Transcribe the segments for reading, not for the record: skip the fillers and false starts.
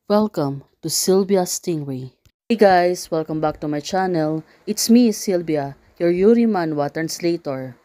Welcome to Sylvia Stingray. Hey guys, welcome back to my channel. It's me, Sylvia, your Yuri Manhwa translator.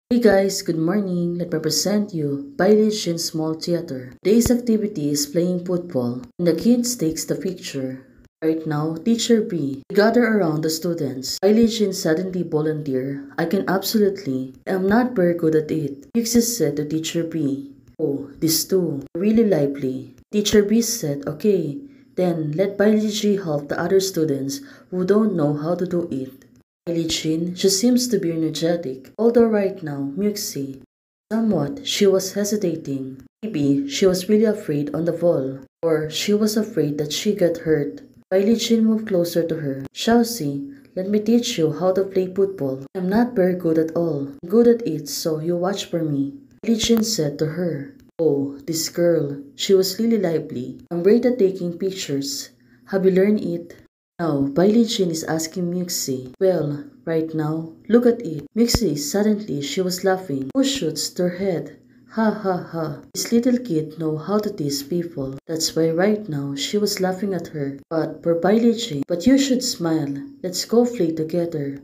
Hey guys, good morning. Let me present you Bailey Small Theater. Today's activity is playing football, and the kids takes the picture. Right now, Teacher B gather around the students. Bailey suddenly volunteer. I can absolutely. I'm not very good at it. Pixie said to Teacher B. Oh, these two, really lively. Teacher B said, okay, then let Bailey help the other students who don't know how to do it. Bailey she seems to be energetic, although right now, Muxie. Somewhat, she was hesitating. Maybe she was really afraid on the ball, or she was afraid that she got hurt. Bailey moved closer to her. Xiaoxi, let me teach you how to play football. I'm not very good at all. I'm good at it, so you watch for me. Li said to her. Oh, this girl. She was really lively. I'm great at taking pictures. Have you learned it? Now, Bailey is asking Muxie. Well, right now, look at it. Muxie, suddenly, she was laughing. Who shoots their head? Ha ha ha. This little kid know how to tease people. That's why right now, she was laughing at her. But for Bailey, but you should smile. Let's go play together.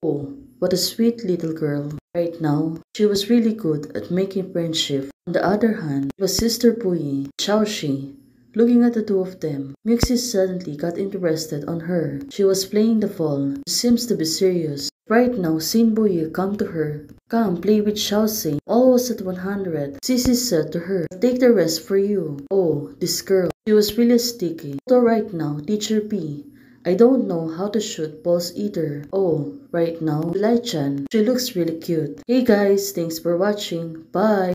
Oh, what a sweet little girl. Right now, she was really good at making friendship. On the other hand, it was Sister Puyi, Xiaoxi. Looking at the two of them, Mixie suddenly got interested on her. She was playing the fall. She seems to be serious. Right now, Sin Puyi come to her. Come, play with Xiaoxi. All was at 100. Sisi said to her, I'll take the rest for you. Oh, this girl. She was really sticky. Although right now, Teacher P. I don't know how to shoot balls either. Oh, right now, Lai-chan. She looks really cute. Hey guys, thanks for watching. Bye!